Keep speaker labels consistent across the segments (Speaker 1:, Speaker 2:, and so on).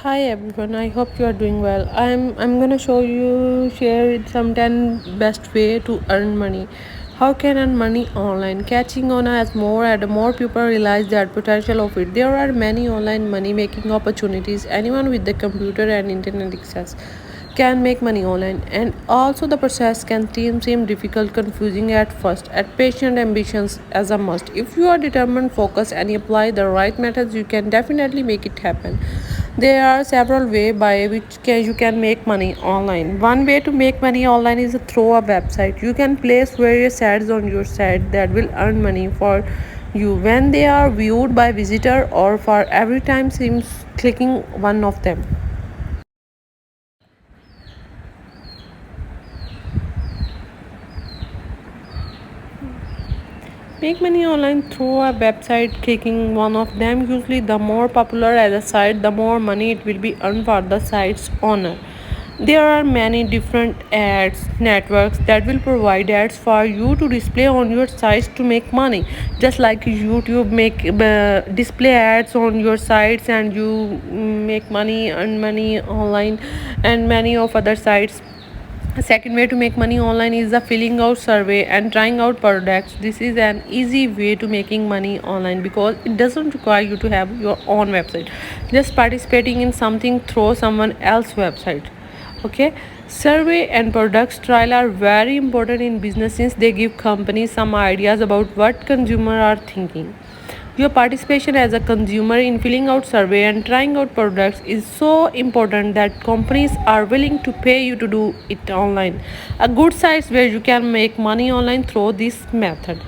Speaker 1: Hi everyone, I hope you are doing well. I'm gonna share some 10 best way to earn money. How can earn money online? Catching on as more and more people realize that potential of it. There are many online money making opportunities. Anyone with the computer and internet access can make money online, and also the process can seem difficult, confusing at first. At patient ambitions as a must. If you are determined, focused, and apply the right methods, you can definitely make it happen. There are several ways by which you can make money online. One way to make money online is through a website. You can place various ads on your site that will earn money for you when they are viewed by visitor or for every time seems clicking one of them. Make money online through a website, clicking one of them. Usually, the more popular as a site, the more money it will be earned for the site's owner. There are many different ads networks that will provide ads for you to display on your sites to make money. Just like YouTube make display ads on your sites and you make money, earn money online, and many of other sites. A second way to make money online is the filling out survey and trying out products. This is an easy way to making money online because it doesn't require you to have your own website. Just participating in something through someone else's website. Okay, survey and products trial are very important in business since they give companies some ideas about what consumers are thinking. Your participation as a consumer in filling out survey and trying out products is so important that companies are willing to pay you to do it online. A good site where you can make money online through this method.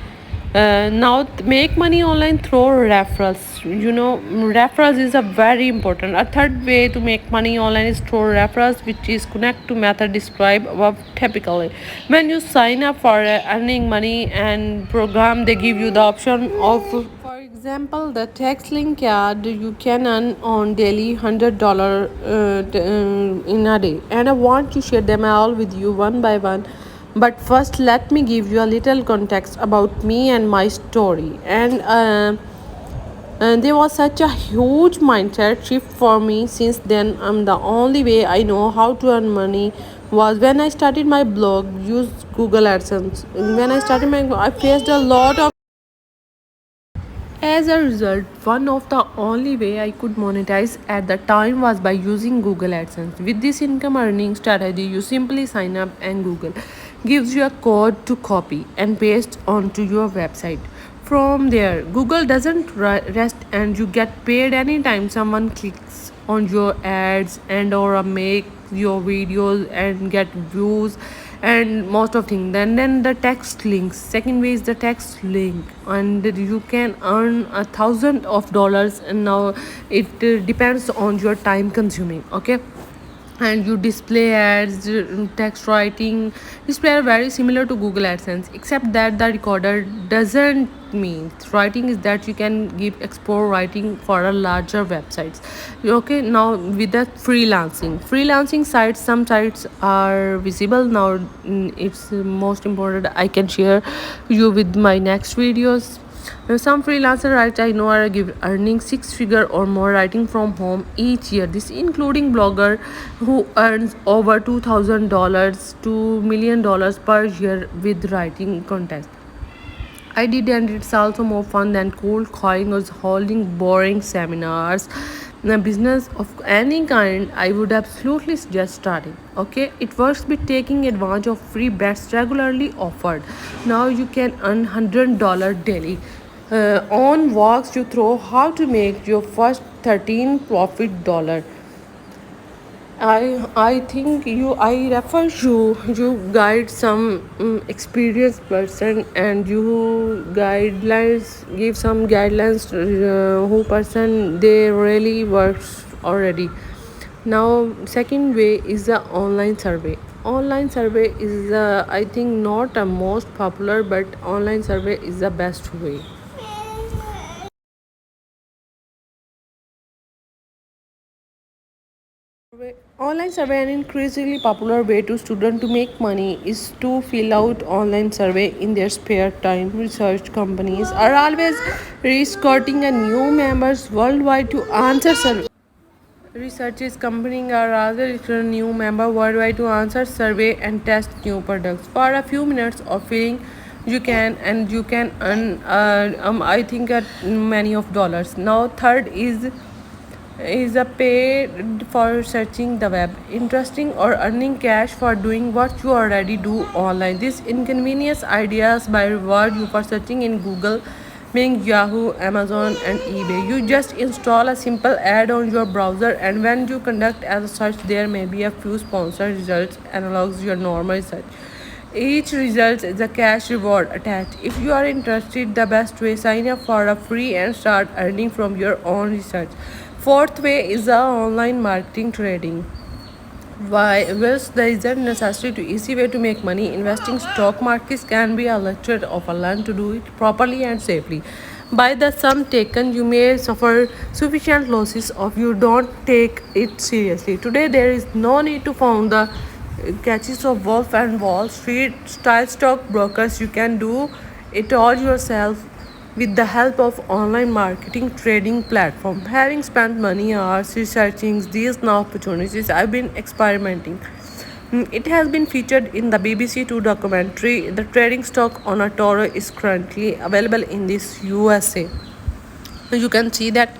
Speaker 1: Make money online through referrals. Referrals is a very important. A third way to make money online is through referrals, which is connect to method described above typically. When you sign up for earning money and program, they give you the option of, for example, the tax link ad you can earn on daily $100 in a day, and I want to share them all with you one by one. But first, let me give you a little context about me and my story. And there was such a huge mindset shift for me. Since then, the only way I know how to earn money was when I started my blog, used Google AdSense. When I started I faced a lot of. As a result, one of the only way I could monetize at the time was by using Google AdSense. With this income earning strategy, you simply sign up and Google gives you a code to copy and paste onto your website. From there, Google doesn't rest and you get paid anytime someone clicks on your ads and or make your videos and get views and most of things. Then the text links. Second way is the text link, and you can earn $1,000 and now it depends on your time consuming. Okay, and you display ads, text writing display are very similar to Google AdSense, except that the recorder doesn't mean writing is that you can give export writing for a larger websites. Okay, now with the freelancing sites, some sites are visible now. It's most important I can share you with my next videos. Some freelancer writers I know are earning six-figure or more writing from home each year. This including blogger who earns over $2,000 to $1 million per year with writing contest. I did, and it's also more fun than cold calling or holding boring seminars. In a business of any kind, I would absolutely suggest starting. Okay, it works with taking advantage of free bets regularly offered. Now you can earn $100 daily. On walks you throw how to make your first 13 profit dollar. I think I refer you guide some experienced person, and you guidelines give some guidelines who person they really works already. Now second way is the online survey. Online survey is I think not a most popular, but online survey is the best way. Online survey, an increasingly popular way to students to make money, is to fill out online survey in their spare time. Research companies are always recruiting a new members worldwide to answer survey. Researchers companies are rather recruit new member worldwide to answer survey and test new products. For a few minutes of feeling, you can earn I think many of dollars. Now third is a paid for searching the web, interesting or earning cash for doing what you already do online. This inconvenience ideas by reward you for searching in Google, Bing, Yahoo, Amazon, and eBay. You just install a simple ad on your browser, and when you conduct a search, there may be a few sponsored results analogs your normal search. Each result is a cash reward attached. If you are interested, the best way sign up for a free and start earning from your own research. Fourth way is the online marketing trading. Why? Whilst there isn't necessary to easy way to make money, investing stock markets can be a lecture of a learn to do it properly and safely. By the sum taken, you may suffer sufficient losses if you don't take it seriously. Today, there is no need to found the catches of Wolf and Wall Street style stock brokers. You can do it all yourself with the help of online marketing trading platform. Having spent many hours researching these new opportunities, I've been experimenting. It has been featured in the BBC Two documentary. The trading stock on a Toro is currently available in this USA. So you can see that.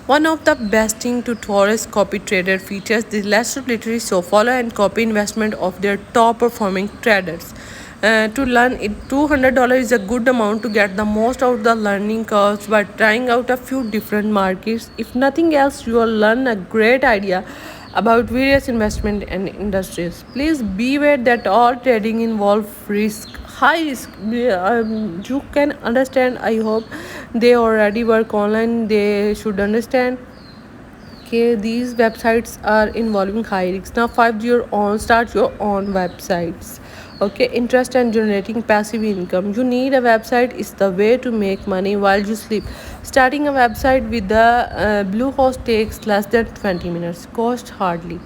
Speaker 1: One of the best thing to Taurus copy trader features the less literally so follow and copy investment of their top performing traders. To learn it, $200 is a good amount to get the most out of the learning curves by trying out a few different markets. If nothing else, you will learn a great idea about various investment and industries. Please beware that all trading involves risk, high risk. You can understand. I hope they already work online. They should understand. Okay, these websites are involving high risks. Now, start your own websites. Okay, interest and generating passive income. You need a website is the way to make money while you sleep. Starting a website with the Bluehost takes less than 20 minutes. Cost hardly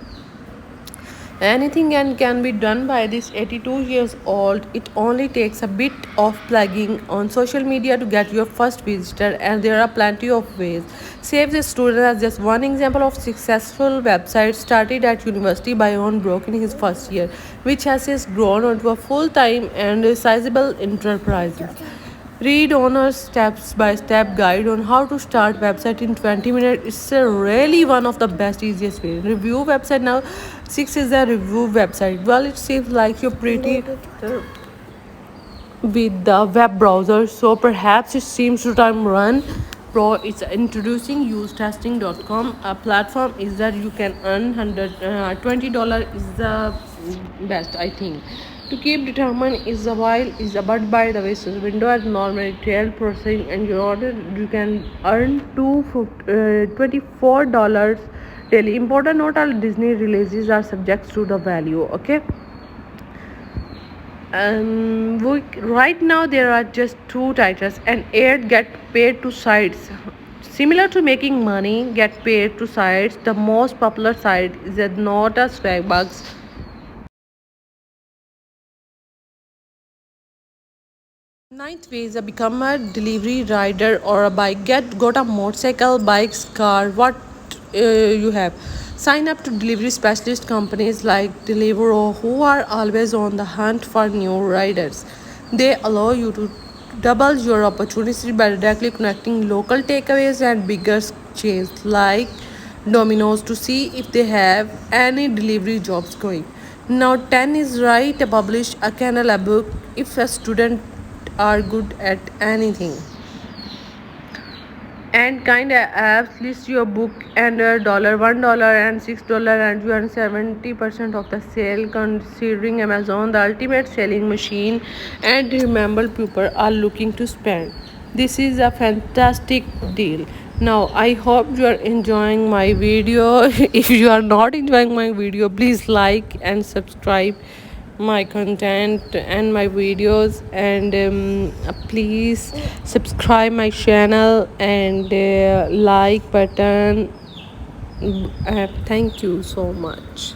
Speaker 1: anything and can be done by this 82 years old. It only takes a bit of plugging on social media to get your first visitor, and there are plenty of ways. Save the student as just one example of successful website started at university by Owen Brook in his first year, which has since grown into a full-time and sizable enterprise. Read owner's step-by-step guide on how to start website in 20 minutes. It's really one of the best, easiest way. Review website now. 6 is a review website. Well, it seems like you're pretty with the web browser, so perhaps it seems to time run. Pro is introducing usetesting.com, a platform is that you can earn $20 is the best, I think. To keep determined is the while is about by the way, so window as normal retail processing and your order you can earn $24 daily. Important note: all Disney releases are subject to the value. Okay. Right now there are just two titles, and aid get paid to sites. Similar to making money, get paid to sites. The most popular site is not a Swagbucks. Ninth way is a become a delivery rider or a bike. Got a motorcycle, bikes, car. What you have? Sign up to delivery specialist companies like Deliveroo, who are always on the hunt for new riders. They allow you to double your opportunity by directly connecting local takeaways and bigger chains like Domino's to see if they have any delivery jobs going. Now, 10 is write a publish a Canal a book if a student are good at anything. And kind of apps list your book and $1 and $6 and you earn 70% of the sale, considering Amazon the ultimate selling machine. And remember, people are looking to spend. This is a fantastic deal. Now I hope you are enjoying my video. If you are not enjoying my video, please like and subscribe my content and my videos, and please subscribe my channel and like button. Thank you so much.